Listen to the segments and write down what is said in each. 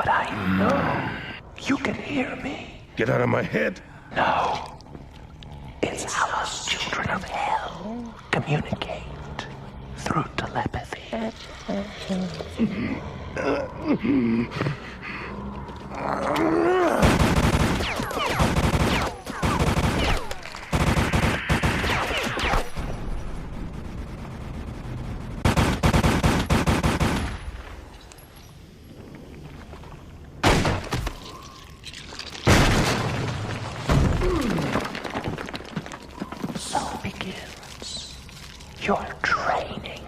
I know you can hear me. Get out of my head. No. It's how us children of hell communicate through telepathy. Your training.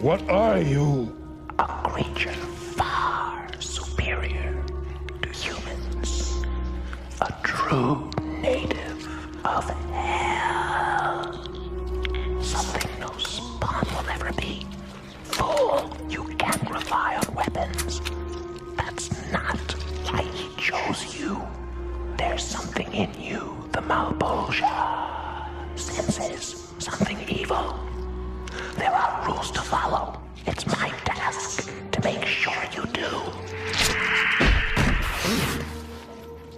What are you? A creature far superior to humans. A true native of hell. Something no spawn will ever be. Fool, you can't rely on weapons. That's not why he chose you. There's something in you the Malbolgia senses. Something evil. There are rules to follow. It's my task to make sure you do.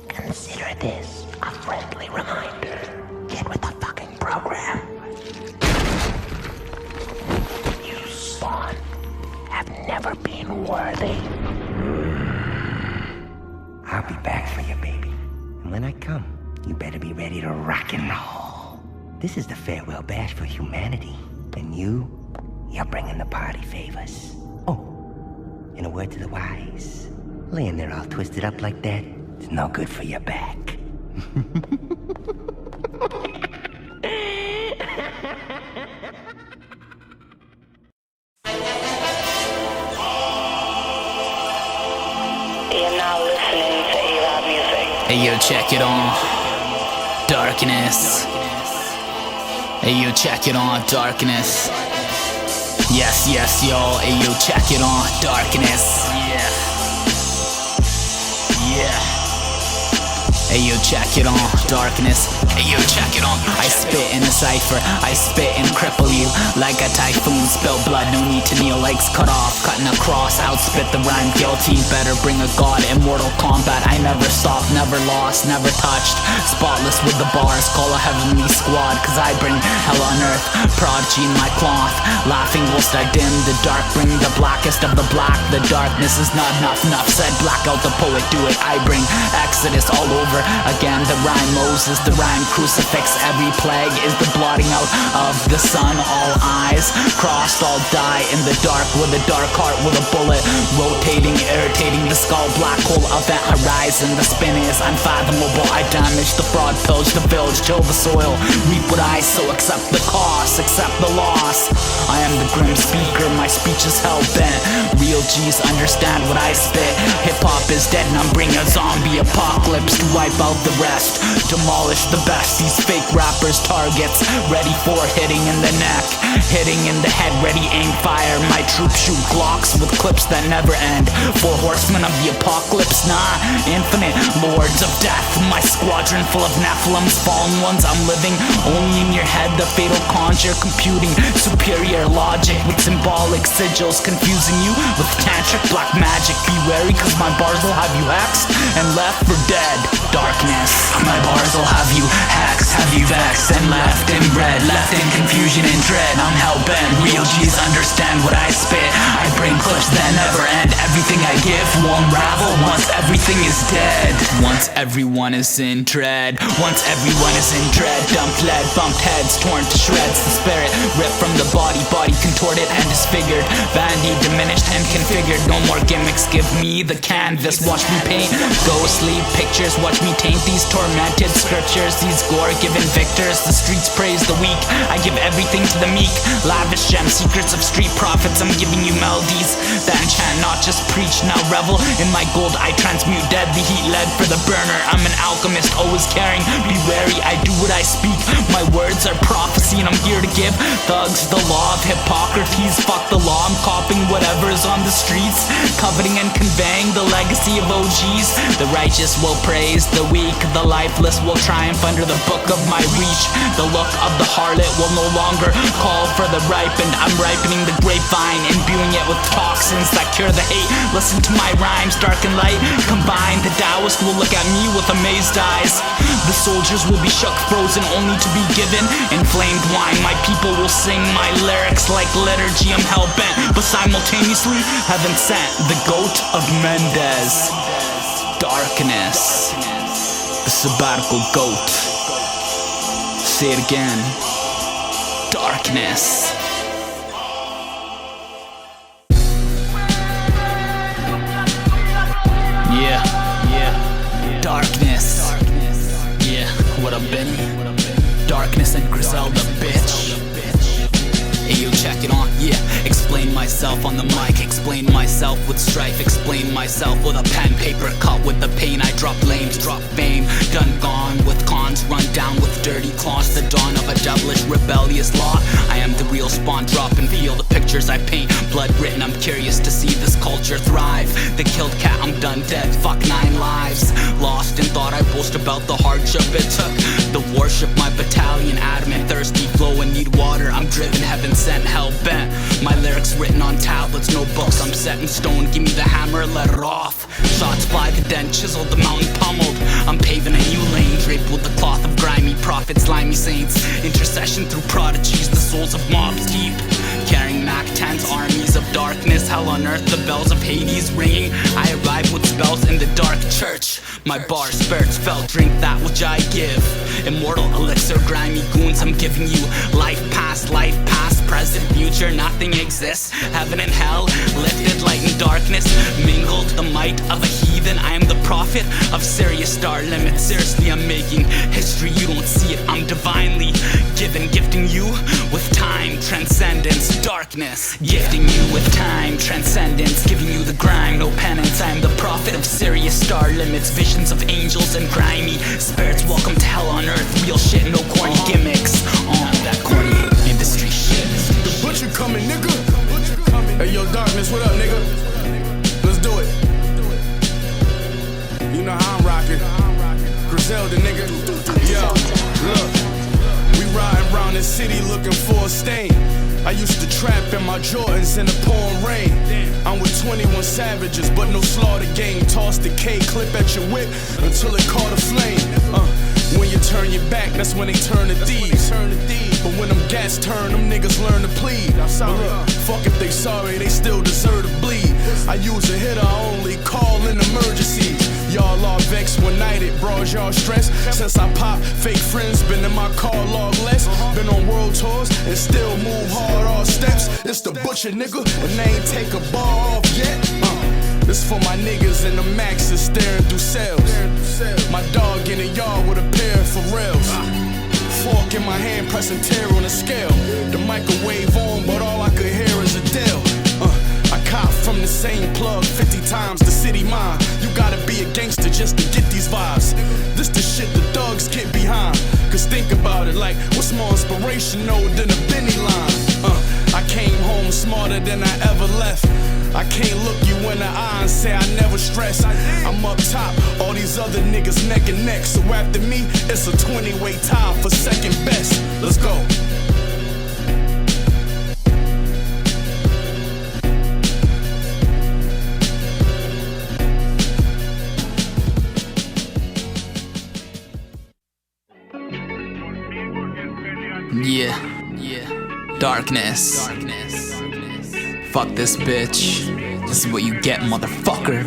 Consider this a friendly reminder. Get with the fucking program. You spawn have never been worthy. I'll be back for you, baby. And when I come, you better be ready to rock and roll. This is the farewell bash for humanity. And you're bringing the party favors. Oh, in a word to the wise, laying there all twisted up like that is no good for your back. You're now listening to A-Rob Music. Hey yo, check it on Darkness. Hey yo, check it on Darkness. Yes, yes, yo. Hey yo, check it on Darkness. Yeah. Yeah. Hey yo, check it on Darkness. Hey yo, check it on. I spit in a cipher, I spit and cripple you like a typhoon. Spill blood, no need to kneel, legs cut off, cutting across, outspit the rhyme guilty. Better bring a god in Mortal Kombat. I never stopped, never lost, never touched. Spotless with the bars, call a heavenly squad, cause I bring hell on earth. Prodigy in my cloth, laughing whilst I dim the dark. Bring the blackest of the black, the darkness is not enough. Enough said, black out the poet, do it. I bring Exodus all over again. The rhyme Moses, the rhyme crucifix. Every plague is the blotting out of the sun. All eyes crossed, all die in the dark with a dark heart, with a bullet rotating, irritating the skull. Black hole of that horizon, the spin is unfathomable. I damage the fraud, pillage the village, till the soil, reap what I sow. Accept the cost, accept the loss. I am the Grim Speaker, my speech is hell-bent. Real G's understand what I spit. Hip-hop is dead and I'm bringing a zombie apocalypse to wipe out the rest, demolish the best. These fake rappers targets, ready for hitting in the neck, hitting in the head, ready aim fire. My troops shoot Glocks with clips that never end. 4 horsemen of the apocalypse, nah, infinite lords of death. My squadron full of Nephilims, fallen ones. I'm living only in your head, the fatal conjure, computing superior logic with symbolic sigils, confusing you with tantric black magic. Be wary, cause my bars will have you hexed and left for dead. Darkness, my bars will have you hexed, have you vexed and left in red, left in confusion and dread. I'm hell-bent, real G's understand what I spit. I bring clips that never end. Everything I give will unravel once everything is dead. Once everyone is in dread, once everyone is in dread. Dumped lead, bumped heads, torn to shreds. The spirit ripped from the body, body contorted and disfigured. Vanity diminished and configured. No more gimmicks, give me the canvas. Watch me paint ghostly pictures. Watch me taint these tormented scriptures. These gore-given victors. The streets praise the weak, I give everything to the meek. Lavish gem secrets of street prophets. I'm giving you melodies that enchant, not just preach. Now revel in my gold, I transmute deadly heat lead for the burner. I'm an alchemist, always caring. Be wary, I do what I speak. My words are prophecy and I'm here to give thugs the law of Hippocrates. Fuck the law, I'm copying whatever is on the streets, coveting and conveying the legacy of OGs. The righteous will praise the weak, the lifeless will triumph under the book of my reach. The look of the harlot will no longer call for the ripened. I'm ripening the grapevine, imbuing it with toxins that cure the hate Listen to my rhymes, dark and light combined. The Taoist will look at me with amazed eyes. The soldiers will be shook, frozen, only to be given inflamed wine. My people will sing my lyrics like liturgy. I'm hell-bent, but simultaneously heaven sent. The goat of Mendez. Darkness. The sabbatical goat. Say it again. Darkness. Yeah. Darkness. Yeah, what up, Ben? Darkness and Griselda, bitch. Ayo, check it on, yeah. Explain myself on the mic, explain myself with strife, explain myself with a pen, paper cut with the pain. I drop lames, drop fame, done gone with cons, run down with dirty claws. The dawn of a devilish, rebellious law. I am the real spawn, drop and feel the pictures I paint. Blood written, I'm curious to see this culture thrive. The killed cat, I'm done dead, fuck 9 lives. Lost in thought, I boast about the hardship it took. The worship, my battalion, adamant, thirsty, flow and need water. I'm driven, heaven sent, hell bent. My lyrics written on tablets, no books. I'm set in stone, give me the hammer, let it off. Shots fly, the dent chiseled, the mountain pummeled. I'm paving a new lane, draped with the cloth of grimy prophets, slimy saints. Intercession through prodigies, the souls of mobs deep. Carrying Mac 10s, armies of darkness. Hell on earth, the bells of Hades ringing. I arrive with spells in the dark church. My bar spirits felt, drink that which I give. Immortal elixir, grimy goons, I'm giving you life past, present, future, nothing exists. Heaven and hell, lifted, light and darkness, mingled, the might of a heathen. I am the prophet of Sirius star limit. Seriously, I'm making history, you don't see it. I'm divinely given, gifting you with time, transcendence, darkness. Gifting you with time, transcendence, giving you the grime, no penance. I am the prophet of Sirius star limits, visions of angels and grimy spirits. Welcome to hell on earth, real shit, no corny gimmicks. That corny industry shit. The butcher coming, nigga. Hey, yo, Darkness, what up, nigga? Let's do it. You know how I'm rocking. Griselda, nigga. Yo, look. We riding around the city looking for a stain. I used to trap in my Jordans in the pouring rain. I'm with 21 savages, but no slaughter game. Toss the K, clip at your whip until it caught a flame. When you turn your back, that's when they turn to thieves. But when them gats turn, them niggas learn to plead. But look, fuck if they sorry, they still deserve to bleed. I use a hitter, I only call in emergencies. Y'all are vexed when nighted, bros, y'all stressed. Since I pop, fake friends, been in my car log less. Been on world tours and still move hard all steps. It's the butcher, nigga, and they ain't take a bar off yet. This for my niggas and the maxes staring through cells. My dog in the yard with a pair of Pharrells. Fork in my hand, pressing tear on the scale. The microwave on, but all I could hear is Adele. I cop from the same plug 50 times, the city mine. You gotta be a gangster just to get these vibes. This the shit the thugs get behind. Cause think about it, like, what's more inspirational than a Benny line? I came home smarter than I ever left. I can't look you in the eye and say I never stress. I'm up top, all these other niggas neck and neck. So after me, it's a 20-way tie for second best. Let's go. Yeah. Darkness. Fuck this bitch. This is what you get, motherfucker.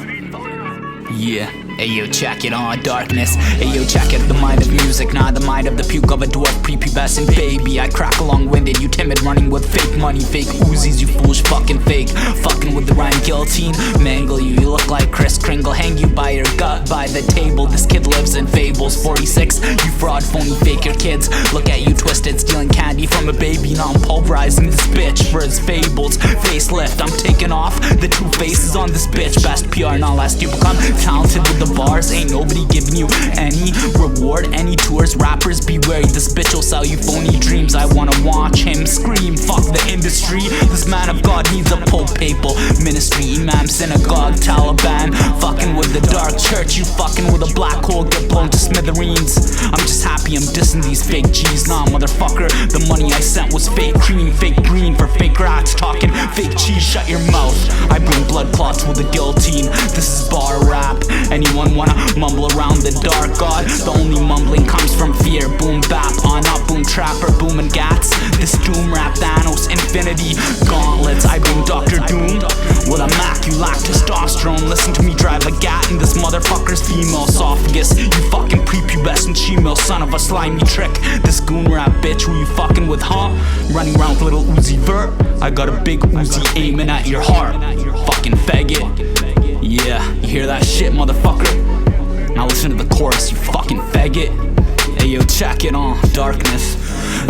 Yeah. Ayo, check it on, darkness. Ayo, check it, the mind of music, not the mind of the puke of a dwarf, prepubescent baby. I crack long-winded, you timid, running with fake money, fake Uzis, you foolish fucking fake. Fucking with the rhyme guillotine, mangle you, you look like Kris Kringle. Hang you by your gut, by the table, this kid lives in fables. 46, you fraud, phony, fake your kids. Look at you twisted, stealing candy from a baby. Now I'm pulverizing this bitch for his fables. Facelift, I'm taking off the two faces on this bitch. Best PR, not last you become talented with the bars, ain't nobody giving you any reward. Any tours, rappers, be wary, this bitch will sell you phony dreams. I wanna watch him scream, fuck the industry. This man of God needs a Pope papal ministry, imam, synagogue, Taliban. Fucking with the dark church, you fucking with a black hole, get blown to smithereens. I'm just happy I'm dissing these fake G's. Nah, motherfucker, the money I sent was fake cream, fake green for fake rats talking fake cheese. Shut your mouth. I bring blood clots with a guillotine. This is bar rap. Anyone wanna mumble around the dark god? The only mumbling comes from fear. Boom bap, on up, boom trapper, boom and gats. This doom rap, Thanos, infinity gauntlets. I bring Dr. Doom with a Mac. You lack testosterone. Listen to me drive a gat in this motherfucker's female esophagus. You fucking prepubescent she-male son of a slimy trick. This goon rap bitch, who you fucking with, huh? Running around with little Uzi Vert. I got a big Uzi aiming at your heart. Fucking faggot. Yeah, you hear that shit, motherfucker? Now listen to the chorus, you fucking faggot. Hey yo, check it on Darkness.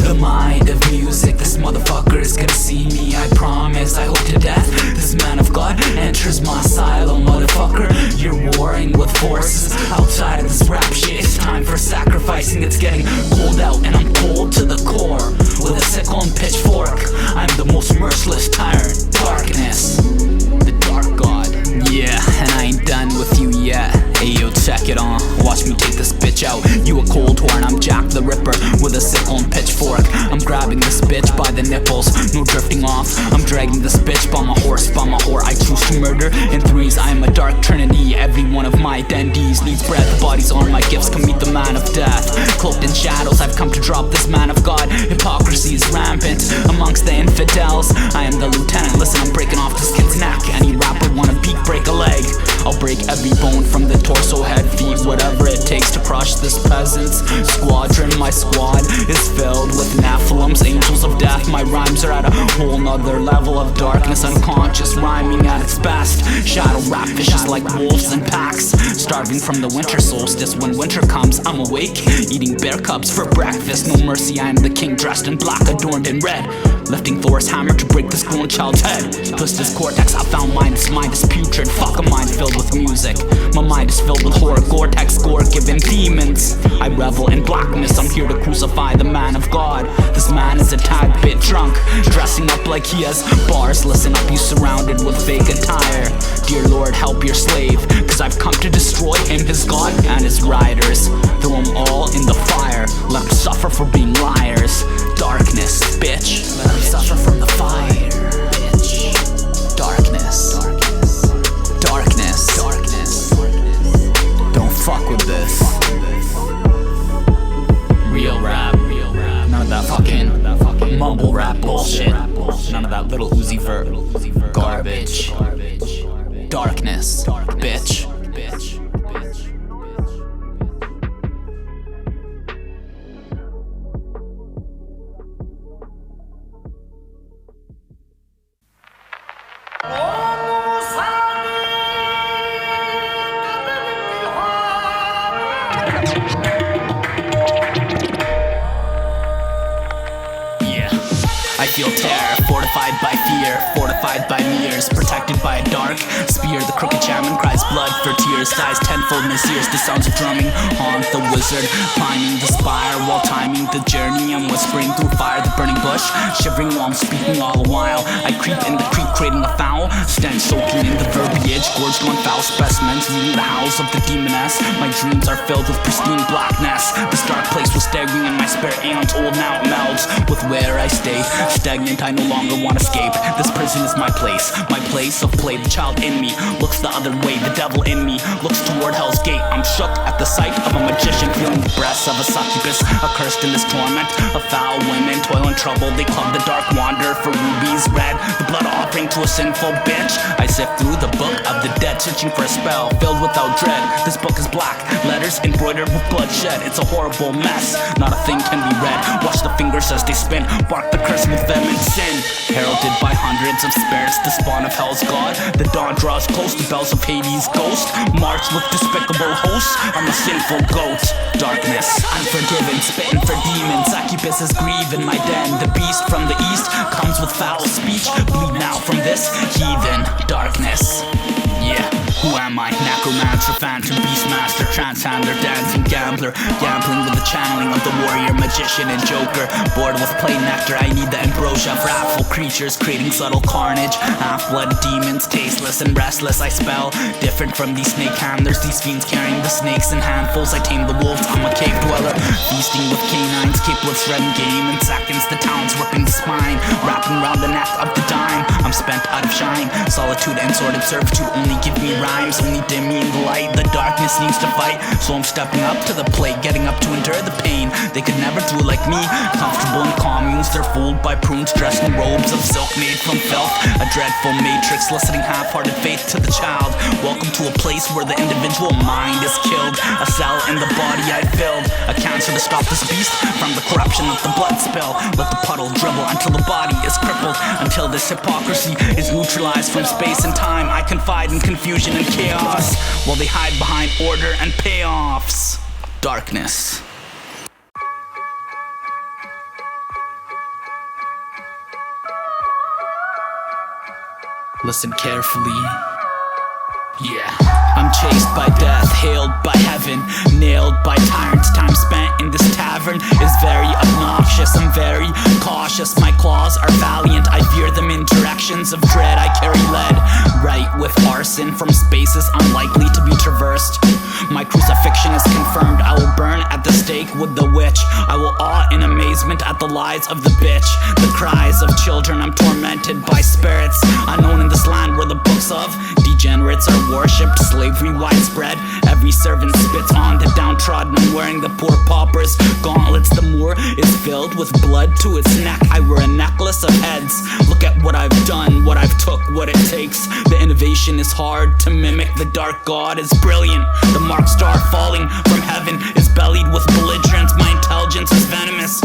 The mind of music, this motherfucker is gonna see me, I promise. I hope to death this man of God enters my silo, motherfucker. You're warring with forces outside of this rap shit. It's time for sacrificing, it's getting cold out and I'm cold to the core. With a sickle and pitchfork, I'm the most merciless tyrant. Darkness, the dark god. Yeah, and I ain't done with you yet. Hey yo, check it on. Watch me take this bitch out. You a cold horn, I'm Jack the Ripper with a sickle and pitchfork. I'm grabbing this bitch by the nipples, no drifting off. I'm dragging this bitch by my horse, by my whore. I choose to murder in threes. I am a dark trinity. Every one of my dandies needs breath. Bodies are my gifts, come meet the man of death. Cloaked in shadows, I've come to drop this man of God. Hypocrisy is rampant amongst the infidels. I am the lieutenant. Listen, I'm breaking off this kid's neck. Any rapper wanna peek, break a leg. I'll break every bone from the torso, head, feet, whatever it takes to crush this peasant's squadron. My squad is filled with Nephilims, angels of death. My rhymes are at a whole nother level of darkness, unconscious rhyming at its best. Shadow rap fishes like wolves in packs, starving from the winter solstice. When winter comes, I'm awake, eating bear cubs for breakfast. No mercy, I am the king dressed in black, adorned in red, lifting Thor's hammer to break this grown child's head. Twist this cortex, I found mine. This mind is putrid. Fuck a mind filled with music. My mind is filled with horror, Gore-Tex, gore-given demons. I revel in blackness. I'm here to crucify the man of God. This man is a tad bit drunk, dressing up like he has bars. Listen up, you surrounded with fake attire. Dear Lord, help your slave, cause I've come to destroy him, his God, and his riders. Throw them all in the fire. Let them suffer for being liars. Darkness, bitch. Let them suffer from the fire, bitch. Darkness. Darkness. Darkness. Don't fuck with this. Real rap. None of that fucking mumble rap bullshit. None of that little Uzi Vert garbage. Darkness, bitch. I feel terror, fortified by fear, fortified by mirrors, protected by a dark spear. The crooked shaman cries blood for tears, dies tenfold in his ears. The sounds of drumming haunt the wizard, climbing the spire while timing the journey. I'm whispering through fire, the burning bush, shivering while I'm speaking all the while. I creep in the creek, creating a foul stench, soaking in the verbiage, gorged on foul specimens, reading the howls of the demoness. My dreams are filled with pristine blackness. This dark place was staggering in my spirit, aeons old now it melds with where I stay. Stagnant, I no longer want to escape. This prison is my place of play. The child in me looks the other way. The devil in me looks toward hell's gate. I'm shook at the sight of a magician, feeling the breaths of a succubus, accursed in this torment of foul women, toil and trouble. They club the dark wander for rubies red, the blood offering to a sinful bitch. I sift through the book of the dead, searching for a spell filled without dread. This book is black, letters embroidered with bloodshed. It's a horrible mess, not a thing can be read. Watch the fingers as they spin, bark the curse with them and sin. Heralded by hundreds of spirits, the spawn of hell's god. The dawn draws close, the bells of Hades' ghost march with despicable hosts. I'm a sinful goat. Darkness, unforgiven, spitting for demons. Succubuses grieve in my den. The beast from the east comes with foul speech. Bleed now from this heathen. Darkness, yeah. Who am I? Necromancer, phantom, beastmaster, transhander, dancing gambler, gambling with the channeling of the warrior, magician, and joker. Bored with plain nectar, I need the ambrosia. Wrathful creatures creating subtle carnage. Half-blood demons, tasteless and restless. I spell different from these snake handlers. These fiends carrying the snakes in handfuls. I tame the wolves, I'm a cave dweller. Feasting with canines, capable of shredding game in seconds. The town's ripping the spine, wrapping around the neck of the dime. I'm spent out of shine. Solitude and sordid servitude only give me rhymes, only dim me in the light. The darkness needs to fight, so I'm stepping up to the plate, getting up to endure the pain. They could never do it like me. Comfortable in communes, they're fooled by prunes dressed in robes of silk made from filth. A dreadful matrix, listening half-hearted faith to the child. Welcome to a place where the individual mind is killed. A cell in the body I filled, a cancer to stop this beast from the corruption of the blood spill. Let the puddle dribble until the body is crippled, until this hypocrisy is neutralized from space and time. I confide in confusion and chaos, while they hide behind order and payoffs. Darkness. Listen carefully. Yeah. I'm chased by death, hailed by heaven, nailed by tyrants. Time spent in this tavern is very obnoxious. I'm very cautious, my claws are valiant. I veer them in directions of dread. I carry lead, right with arson from spaces unlikely to be traversed. My crucifixion is confirmed. I will burn at the stake with the witch. I will awe in amazement at the lies of the bitch. The cries of children, I'm tormented by spirits unknown in this land where the books of degenerates are worshipped. Slavery widespread, every servant spits on the downtrodden. I'm wearing the poor pauper's gauntlets. The moor is filled with blood to its neck. I wear a necklace of heads. Look at what I've done, what I've took, what it takes. The innovation is hard to mimic. The dark god is brilliant. The mark star falling from heaven is bellied with belligerence. My intelligence is venomous,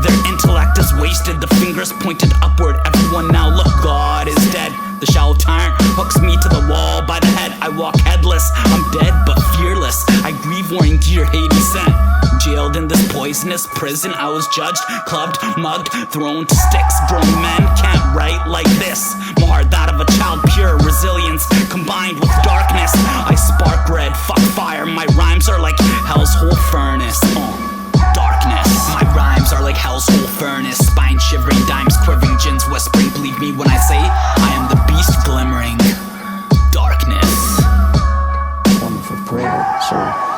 their intellect is wasted. The fingers pointed upward. Everyone now look, God is dead. The shallow tyrant hooks me to the wall by the head. I walk headless, I'm dead but fearless. I grieve wearing gear Hades sent. Jailed in this poisonous prison, I was judged, clubbed, mugged, thrown to sticks. Grown men can't write like this. My heart that of a child, pure resilience combined with darkness. I spark red, fuck fire. My rhymes are like hell's whole furnace. Darkness. My rhymes are like hell's whole furnace. Spine shivering, dimes quivering, gins whispering. Believe me when I say I am the beast glimmering. Darkness. One for prayer,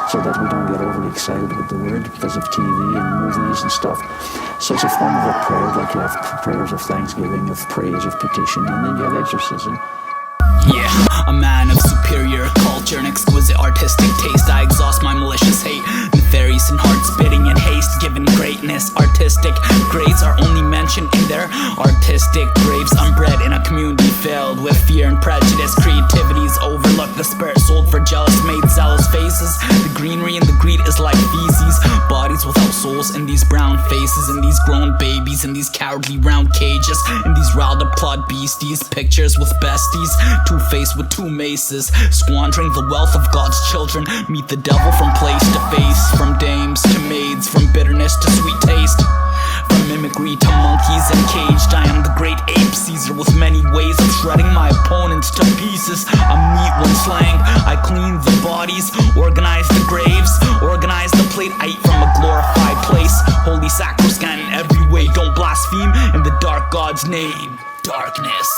so that we don't get overly excited with the word because of TV and movies and stuff. So it's a form of a prayer, like you have prayers of thanksgiving, of praise, of petition, and then you have exorcism. Yeah, a man of superior culture and exquisite artistic taste. I exhaust my malicious hate, nefarious and heart-spitting in haste. Given greatness, artistic grades are only mentioned in their artistic graves. I'm bred in a community filled with fear and prejudice. Creativity's overlooked, the spirit sold for jealous made zealous faces. The greenery and the greed is like feces. Bodies without souls in these brown faces, in these grown babies, in these cowardly round cages, in these riled up plot beasties. Pictures with besties, two-faced with two maces, squandering the wealth of God's children. Meet the devil from place to face, from dames to maids, from bitterness to sweet taste, from mimicry to monkeys encaged. I am the great ape Caesar with many ways of shredding my opponents to pieces. I'm neat when slang, I clean the bodies, organize the graves, organize the plate I eat from a glorified place. Holy sacrosanct in every way, don't blaspheme in the dark God's name. Darkness.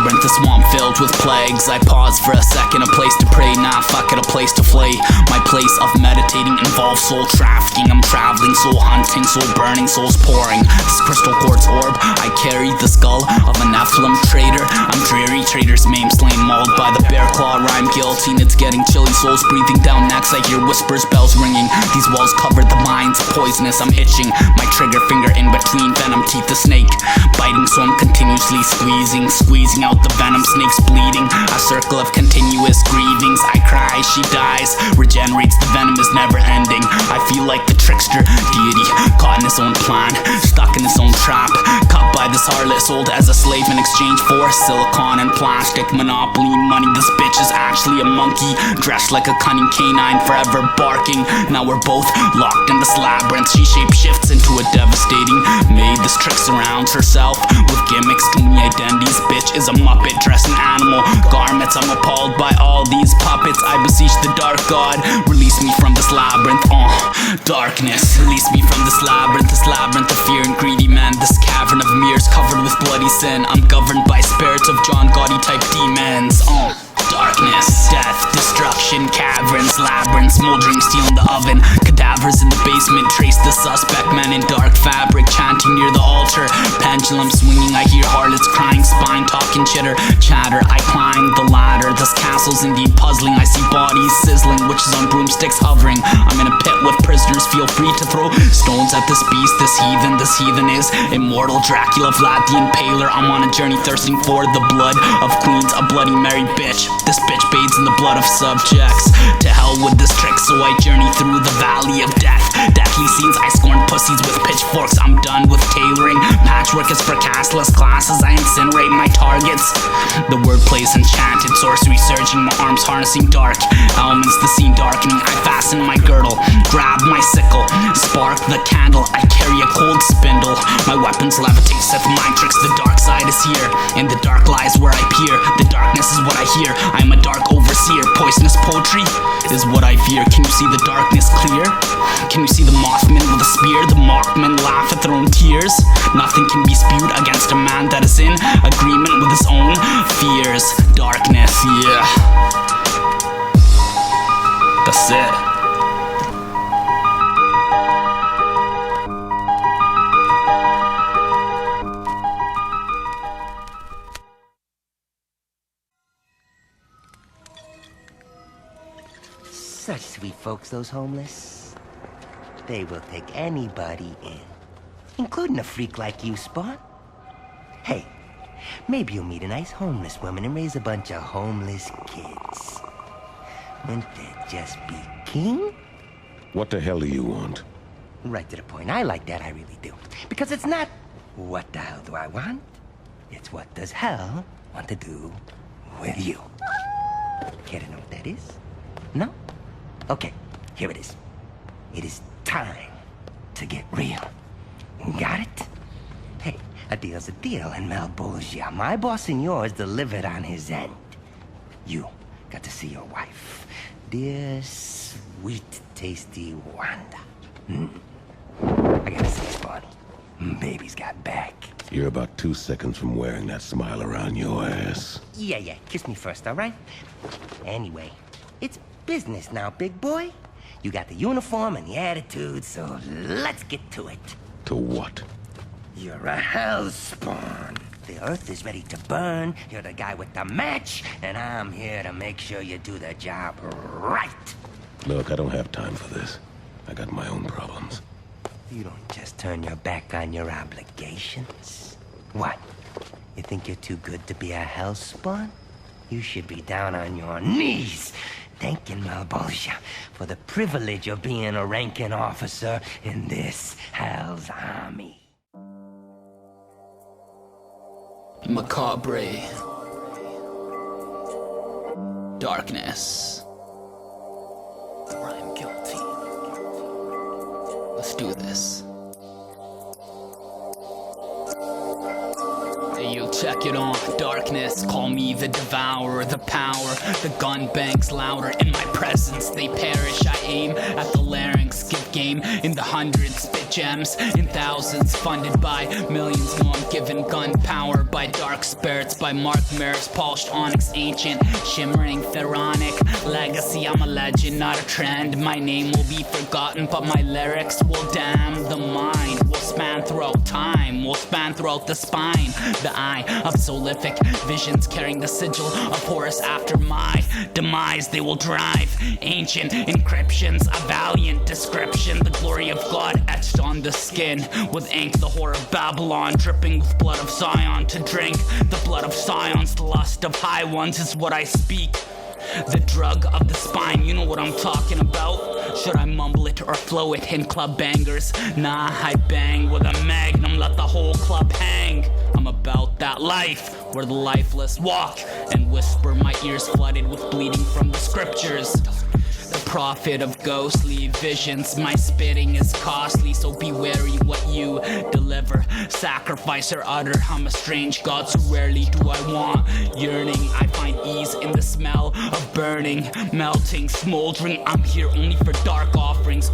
The swamp filled with plagues. I pause for a second, a place to pray. Nah, fuck it, a place to flay. My place of meditating involves soul trafficking. I'm traveling, soul hunting, soul burning, souls pouring. This crystal quartz orb, I carry the skull of a Nephilim traitor. I'm dreary, traitors maimed, slain, mauled by the bear claw rhyme. Guilty, and it's getting chilly. Souls breathing down necks, I hear whispers, bells ringing. These walls cover the mind's poisonous. I'm itching, my trigger finger in between venom teeth. The snake biting, so I'm continue loosely squeezing out the venom, snakes bleeding. A circle of continuous grievings. I cry, she dies, regenerates, the venom is never ending. I feel like the trickster deity, caught in his own plan, stuck in his own trap, cut by this harlot, sold as a slave in exchange for silicon and plastic monopoly money. This bitch is actually a monkey, dressed like a cunning canine, forever barking. Now we're both locked in this labyrinth. She shapeshifts into a devastating maid. This trick surrounds herself with gimmicks, gloomy identities. Bitch is a muppet dressed in animal garments. I'm appalled by all these puppets. I beseech the dark god, release me from this labyrinth. Darkness, release me from this labyrinth of fear and greedy men. This cavern of mirrors covered with bloody sin. I'm governed by spirits of John Gotti type demons. Darkness, death, destruction, caverns, labyrinths, smoldering steel in the oven, cadavers in the basement, trace the suspect, men in dark fabric, chanting near the altar, pendulum swinging, I hear harlots crying, spine talking, chitter, chatter, I climb the ladder, this castle's indeed puzzling, I see bodies sizzling, witches on broomsticks hovering, I'm in a pit with prisoners, feel free to throw stones at this beast, this heathen is immortal, Dracula, Vlad the Impaler, I'm on a journey thirsting for the blood of queens, a bloody Mary bitch. This bitch bathes in the blood of subjects. To hell with this trick, so I journey through the valley of death. Deathly scenes, I scorn pussies with pitchforks. I'm done with tailoring. Patchwork is for castless classes. I incinerate my targets. The wordplay's enchanted, sorcery surging, my arms harnessing dark elements. The scene darkening, I fasten my girdle, grab my sickle, spark the candle. I carry a cold spindle. My weapons levitate, set the mind tricks. The dark side is here, and the dark lies where I peer. The darkness is what I hear. I am a dark overseer. Poisonous poetry is what I fear. Can you see the darkness clear? Can you see the mothman with a spear? The mockmen laugh at their own tears. Nothing can be spewed against a man that is in agreement with his own fears. Darkness, yeah. That's it. Such sweet folks, those homeless. They will take anybody in, including a freak like you, Spawn. Hey, maybe you'll meet a nice homeless woman and raise a bunch of homeless kids. Wouldn't that just be king? What the hell do you want? Right to the point. I like that, I really do. Because it's not, what the hell do I want? It's what does hell want to do with you? Care to know what that is? No? Okay, here it is. It is time to get real. Got it? Hey, a deal's a deal, and Malbolgia, my boss and yours, delivered on his end. You got to see your wife, dear, sweet, tasty Wanda. I gotta say, Spawn, baby's got back. You're about 2 seconds from wearing that smile around your ass. Yeah, kiss me first, all right? Anyway, it's business now, big boy. You got the uniform and the attitude, so let's get to it. To what? You're a hell spawn. The earth is ready to burn. You're the guy with the match, and I'm here to make sure you do the job right. Look, I don't have time for this. I got my own problems. You don't just turn your back on your obligations. What? You think you're too good to be a hell spawn? You should be down on your knees, thanking Malbolgia for the privilege of being a ranking officer in this hell's army. Macabre. Darkness. I'm guilty. Let's do this. Hey, you check it on. Darkness, call me the devourer, the power. The gun bangs louder. In my presence, they perish. I aim at the larynx, give game in the hundreds, spit gems in thousands, funded by millions. No, I'm given gun power by dark spirits, by Mark mirrors, polished onyx, ancient, shimmering, pharaonic legacy. I'm a legend, not a trend. My name will be forgotten, but my lyrics will damn the mind. Will span throughout time, will span throughout the spine. The eye of prolific visions, carrying the sigil of Horus. After my demise, they will drive ancient encryptions, a valiant description. The glory of God etched on the skin with ink. The horror of Babylon dripping with blood of Zion to drink the blood of scions, the lust of high ones is what I speak. The drug of the spine, you know what I'm talking about. Should I mumble it or flow it in club bangers? Nah, I bang with a magnum, let the whole club hang. I'm about that life, where the lifeless walk and whisper, my ears flooded with bleeding from the scriptures. The prophet of ghostly visions, my spitting is costly, so be wary what you deliver. Sacrifice or utter, I'm a strange god, so rarely do I want yearning. I find ease in the smell of burning, melting, smoldering. I'm here only for dark offerings,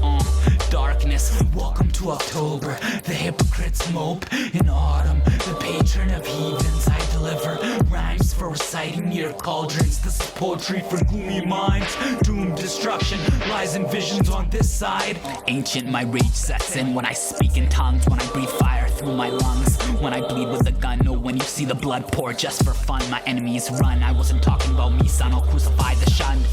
darkness. Welcome to October, the hypocrites mope. In autumn, the patron of heathens, I deliver rhymes for reciting your cauldrons. This is poetry for gloomy minds, doomed destruction lies in visions on this side. Ancient, my rage sets in when I speak in tongues, when I breathe fire through my lungs, when I bleed with a gun. No, when you see the blood pour just for fun, my enemies run. I wasn't talking about me, son, I'll crucify the shunned.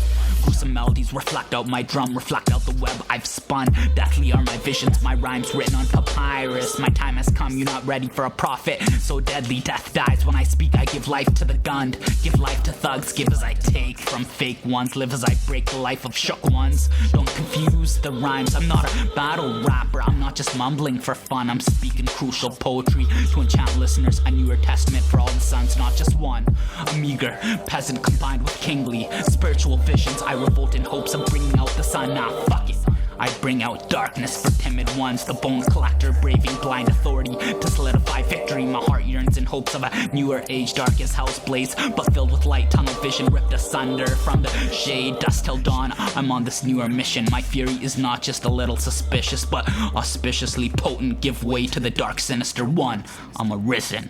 Gruesome melodies reflect out my drum, reflect out the web I've spun. Deathly are my visions, my rhymes written on papyrus. My time has come, you're not ready for a prophet so deadly. Death dies when I speak, I give life to the gunned, give life to thugs, give as I take from fake ones, live as I break the life of shook ones. Don't confuse the rhymes, I'm not a battle rapper, I'm not just mumbling for fun. I'm speaking crucial poetry to enchant listeners, a newer testament for all the sons, not just one. A meager peasant combined with kingly spiritual visions, I revolt in hopes of bringing out the sun. Nah, fuck it, I bring out darkness for timid ones. The bone collector braving blind authority to solidify victory. My heart yearns in hopes of a newer age, dark as hell's blaze, but filled with light. Tunnel vision ripped asunder from the shade, dusk till dawn. I'm on this newer mission. My fury is not just a little suspicious, but auspiciously potent. Give way to the dark, sinister one. I'm arisen.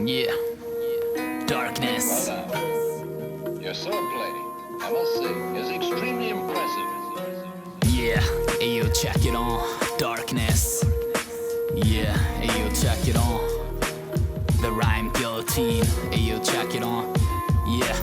Yeah. Darkness. Your swordplay, I must say, is extremely impressive. Yeah, ayo, check it on. Darkness. Yeah, ayo, check it on. The rhyme guillotine. Ayo, check it on. Yeah.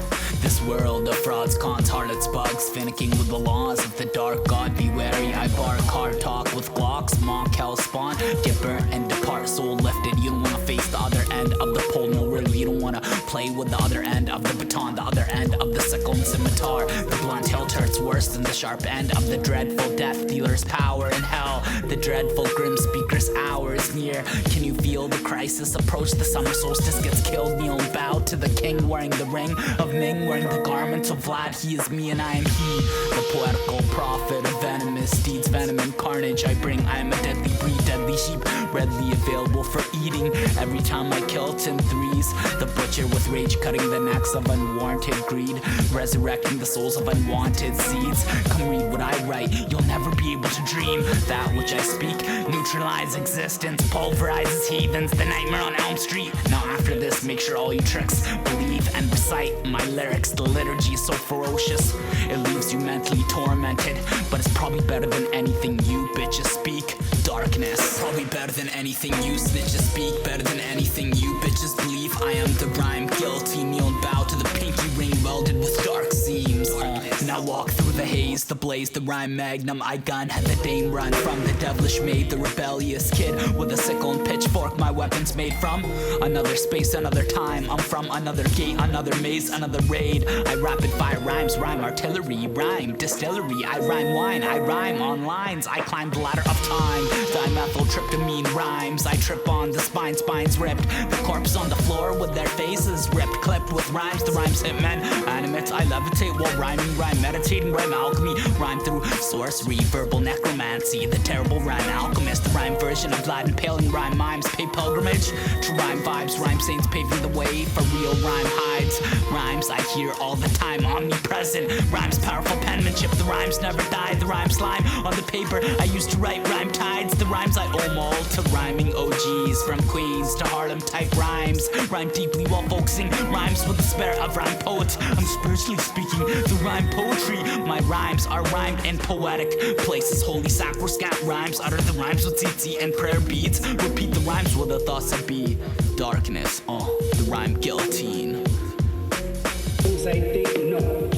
This world of frauds, cons, harlots, bugs, finicking with the laws of the dark god. Be wary, I bark hard talk with Glocks, mock hell spawn, get burnt and depart, soul lifted. You don't wanna face the other end of the pole, no really. You don't wanna play with the other end of the baton, the other end of the sickle and scimitar. The blunt hilt hurts worse than the sharp end of the dreadful death dealer's power in hell. The dreadful grim speaker's hour is near. Can you feel the crisis approach? The summer solstice gets killed, kneel and bow to the king wearing the ring of Ming, wearing the garment of Vlad. He is me and I am he, the poetical prophet of venomous deeds, venom and carnage I bring. I am a deadly breed, deadly sheep, readily available for eating. Every time I kill 10 threes, the butcher with rage cutting the necks of unwarranted greed, resurrecting the souls of unwanted seeds. Come read what I write, you'll never be able to dream. That which I speak, neutralize existence, pulverizes heathens, the nightmare on Elm Street. Now after this, make sure all you tricks believe and recite my lyrics. The liturgy is so ferocious, it leaves you mentally tormented, but it's probably better than anything you bitches speak. Darkness, probably better than anything you snitches speak, better than anything you bitches believe. I am the rhyme guilty, kneel and bow to the pinky ring welded with dark seams. Now walk through the haze, the blaze, the rhyme magnum I gun, the dame run from the devilish maid, the rebellious kid with a sickle and pitchfork. My weapons made from another space, another time. I'm from another gate, another maze, another raid. I rapid fire rhymes, rhyme artillery, rhyme distillery. I rhyme wine, I rhyme on lines. I climb the ladder of time, dimethyltryptamine rhymes. I trip on the spine, spines ripped. The corpse on the floor with their faces ripped, clipped with rhymes. The rhymes hit men, animate. I levitate while rhyming, rhyme meditating, rhyme alchemy. Rhyme through sorcery, verbal necromancy. The terrible rhyme alchemist, the rhyme version of Vlad impaling rhyme mimes. Pay pilgrimage to rhyme vibes, rhyme saints paving the way for real rhyme hides. Rhymes I hear all the time, omnipresent. Rhymes powerful penmanship, the rhymes never die. The rhyme slime on the paper I used to write rhyme tides. The rhymes I owe all to rhyming OGs, from Queens to Harlem type rhymes. Rhyme deeply while focusing rhymes with the spirit of rhyme poets. I'm spiritually speaking the rhyme poetry. My rhymes are rhymed in poetic places, holy sacroscat rhymes. Utter the rhymes with tzitzit and prayer beads. Repeat the rhymes with the thoughts of be. Darkness, the rhyme guillotine. Ça a été non.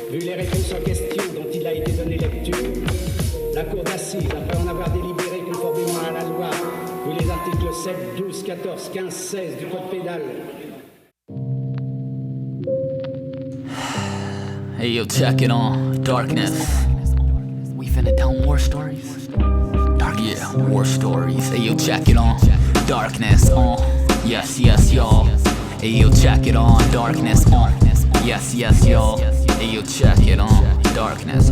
Vu les réponses en question dont il a été donné lecture, la cour d'assises, après en avoir délibéré conformément à la loi 7, 12, 14, 15, 16 du code pénal. Hey yo, check it on Darkness. We finna tell war stories. Yeah, war stories. Hey yo, check it on Darkness. Yes, yes, y'all. Hey yo, check it on Darkness. Yes, yes, y'all. Hey yo, check it on Darkness.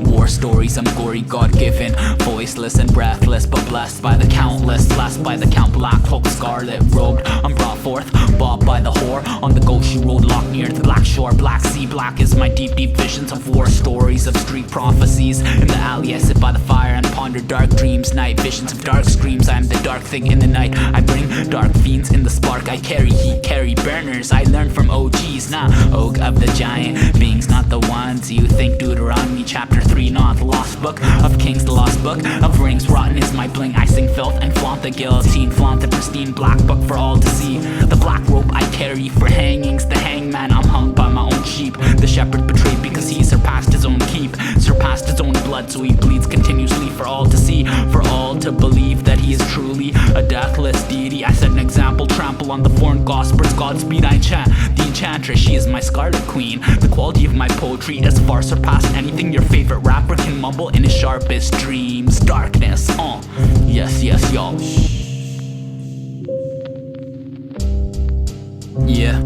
War stories, I'm gory, God-given, voiceless and breathless, but blessed by the countless, blessed by the count, black cloak, scarlet robed. I'm brought forth, bought by the whore, on the go she rode, locked near the black shore. Black sea, black is my deep, deep visions of war stories, of street prophecies. In the alley I sit by the fire and ponder dark dreams, night visions of dark screams. I am the dark thing in the night, I bring dark fiends in the spark. I carry heat, carry burners, I learn from OGs, nah, Og of the giant beings, not the ones you think. Deuteronomy chapter 3, not the lost book of kings, the lost book of rings. Rotten is my bling, I sing filth and flaunt the guillotine, flaunt the pristine black book for all to see. The black rope I carry for hangings, the hangman, I'm hung by my own sheep. The shepherd betrayed because he surpassed his own keep, surpassed his own blood, so he bleeds continuously for all to see, for all to believe that he is truly a deathless deity. I set an example, trample on the foreign gospels, Godspeed I enchant the enchantress, she is my scarlet queen. The quality of my poetry is far surpassed anything your favorite rapper can mumble in his sharpest dreams. Darkness, yes, yes, y'all. Yeah.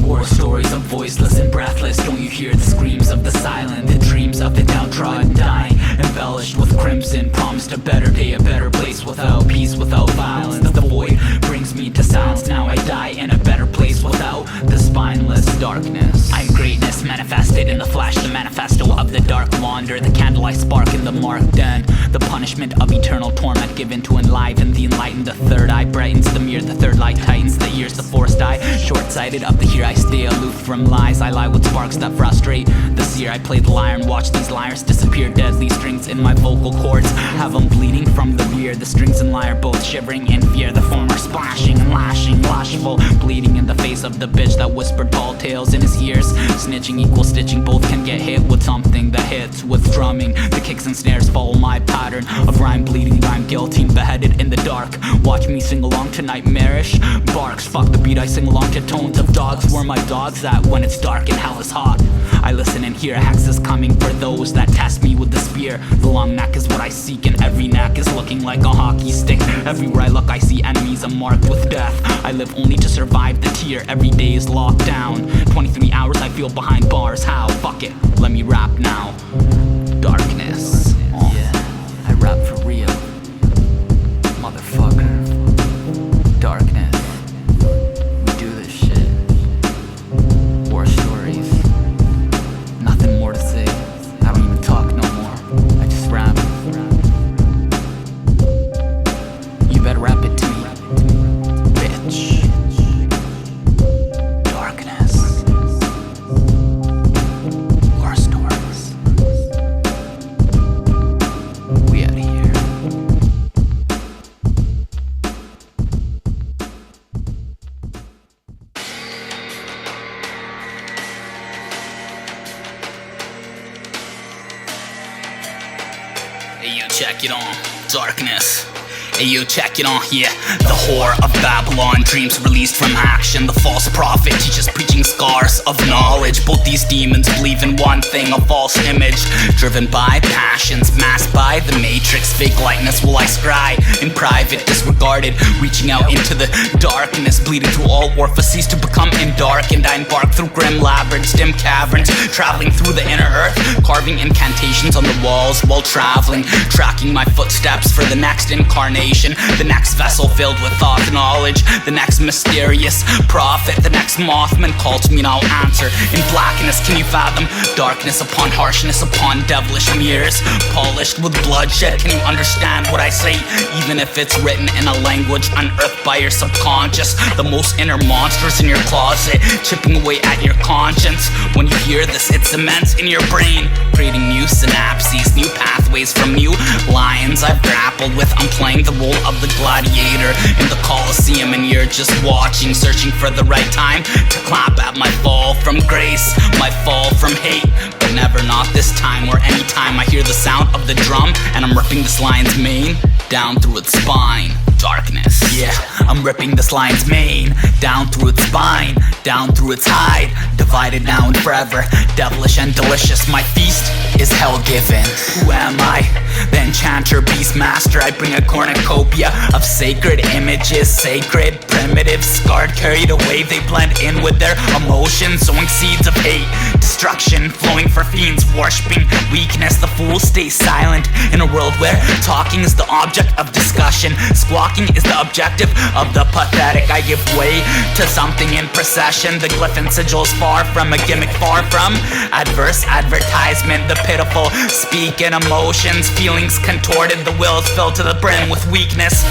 War stories, I'm voiceless and breathless. Don't you hear the screams of the silent, the dreams of the downtrodden dying, embellished with crimson, promised a better day, a better place, without peace, without violence. The void brings me to silence, now I die in a better place without the spineless darkness. I'm greatness manifested in the flesh, the manifesto of the dark wander, the candle I spark in the marked den, the punishment of eternal torment given to enliven the enlightened. The third eye brightens the mirror, the third light tightens the ears, the forced eye short-sighted of the here. I stay aloof from lies, I lie with sparks that frustrate the seer. I play the lyre and watch these liars disappear. Deadly strings in my vocal cords have them bleeding from the rear. The strings and lyre both shivering in fear, the former splashing and lashing, lashful, bleeding in the face of the bitch that whispered tall tales in his ears. Snitching equal stitching, both can get hit with something that hits with drumming. The kicks and snares follow my pattern of rhyme bleeding, rhyme guillotine, beheaded in the dark. Watch me sing along to nightmarish barks. Fuck the beat, I sing along to tones of dogs. Where my dogs at when it's dark and hell is hot? I listen and hear hex is coming for those that test me with the spear. The long neck is what I seek, and every neck is looking like a hockey stick. Everywhere I look I see enemies, I'm marked with death. I live only to survive the tear, every day is locked down. 23 hours I feel behind bars, how? Fuck it, let me rap now. Darkness, yeah, I rap for real, motherfucker. Darkness, we do this shit. War stories, nothing more to say. I don't even talk no more, I just rap. You better rap it to me, bitch. Darkness, war stories. We outta here. Hey yo, check it on Darkness. Hey yo, check it on, yeah. The whore of Babylon, dreams released from action. The false prophet teaches preaching scars of knowledge. Both these demons believe in one thing, a false image, driven by passions, masked by the matrix. Fake likeness will I scry in private, disregarded, reaching out into the darkness, bleeding through all orifices to become darkened. I embark through grim labyrinths, dim caverns, traveling through the inner earth, carving incantations on the walls while traveling, tracking my footsteps for the next incarnation. The next vessel filled with thought and knowledge, the next mysterious prophet, the next Mothman call to me and I'll answer. In blackness can you fathom darkness upon harshness, upon devilish mirrors polished with bloodshed? Can you understand what I say, even if it's written in a language unearthed by your subconscious? The most inner monsters in your closet, chipping away at your conscience. When you hear this, it cements in your brain, creating new synapses, new pathways from new lions I've grappled with. I'm playing the role of the gladiator in the Colosseum, and you're just watching, searching for the right time to clap at my fall from grace, my fall from hate. But never not this time, or any time I hear the sound of the drum and I'm ripping this lion's mane down through its spine. darkness. Yeah, I'm ripping this lion's mane down through its spine, down through its hide, divided now and forever, devilish and delicious. My feast is hell given. Who am I? The enchanter, beast master. I bring a cornucopia of sacred images, sacred, primitive, scarred, carried away. They blend in with their emotions, sowing seeds of hate, destruction, flowing for fiends, worshipping weakness. The fool stays silent in a world where talking is the object of discussion, squawking is the objective of the pathetic. I give way to something in procession. The glyph and sigils far from a gimmick, far from adverse advertisement. The pitiful speak in emotions, feelings contorted, the will's filled to the brim with weakness.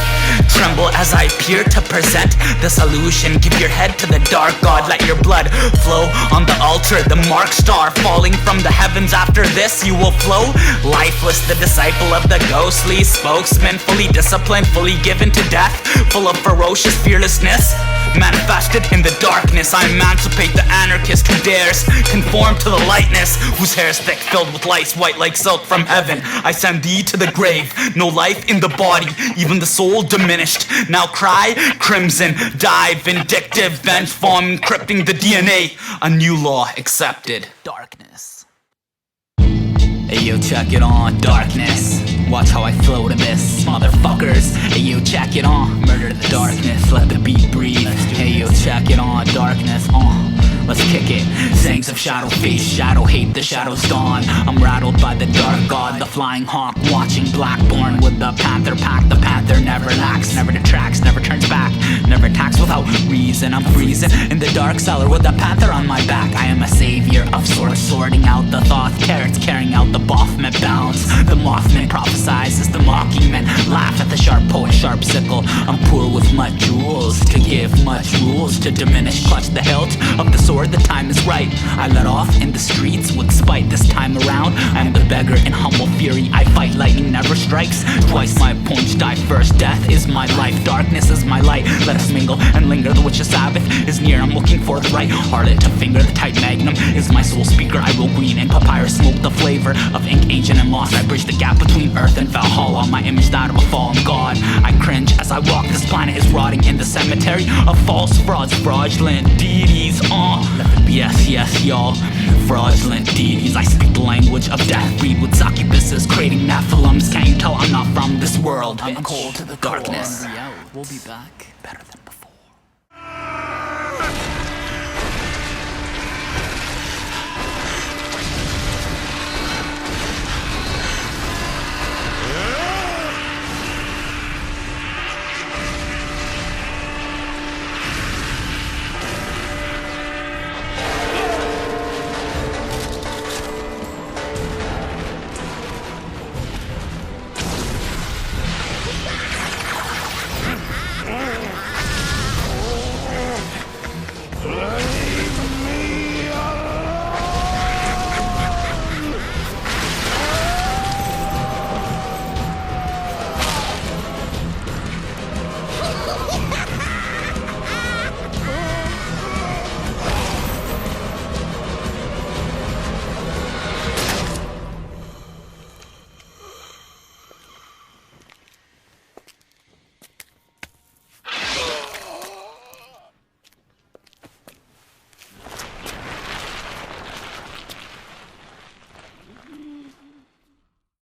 Tremble as I appear to present the solution. Give your head to the dark god, let your blood flow on the altar. The mark star falling from the heavens, after this you will flow lifeless. The disciple of the ghostly spokesman, fully disciplined, fully given to death, full of ferocious fearlessness, manifested in the darkness. I emancipate the anarchist who dares conform to the lightness, whose hair is thick, filled with lice, white like silk from heaven. I send thee to the grave, no life in the body, even the soul diminished. Now cry, crimson, die, vindictive, vengeful, encrypting the DNA. A new law accepted. Darkness. Hey yo, check it on, darkness. Watch how I flow to this, motherfuckers. Hey yo, check it on, murder the darkness, let the beat breathe. Hey yo, check it on, darkness, let's kick it. Zangs of shadow face, shadow hate, the shadow's gone. I'm rattled by the dark god, the flying hawk, watching Blackborn with the panther pack. The panther never lacks, never detracts, never turns back, never attacks without reason. I'm freezing in the dark cellar with the panther on my back. I am a savior of sorts, sorting out the thoughts, carrots, carrying out the Boffman balance. The Mothman prophesizes, the mocking men laugh at the sharp poet, sharp sickle. I'm poor with much jewels, to give much rules, to diminish, clutch the hilt of the sword. The time is right, I let off in the streets with spite. This time around, I am the beggar in humble fury. I fight, lightning never strikes twice. My opponents die first, death is my life, darkness is my light. Let us mingle and linger, the witch's Sabbath is near. I'm looking for the right harlot to finger. The tight magnum is my soul speaker. I will green and papyrus smoke, the flavor of ink, ancient and lost. I bridge the gap between earth and Valhalla, my image that of a fallen god. I cringe as I walk, this planet is rotting in the cemetery of false frauds, fraudulent deities. Yes, yes, y'all, fraudulent deities. I speak the language of death, breed with succubuses, creating Nephilims. Can't you tell I'm not from this world? I'm cold to the darkness. We'll be back better than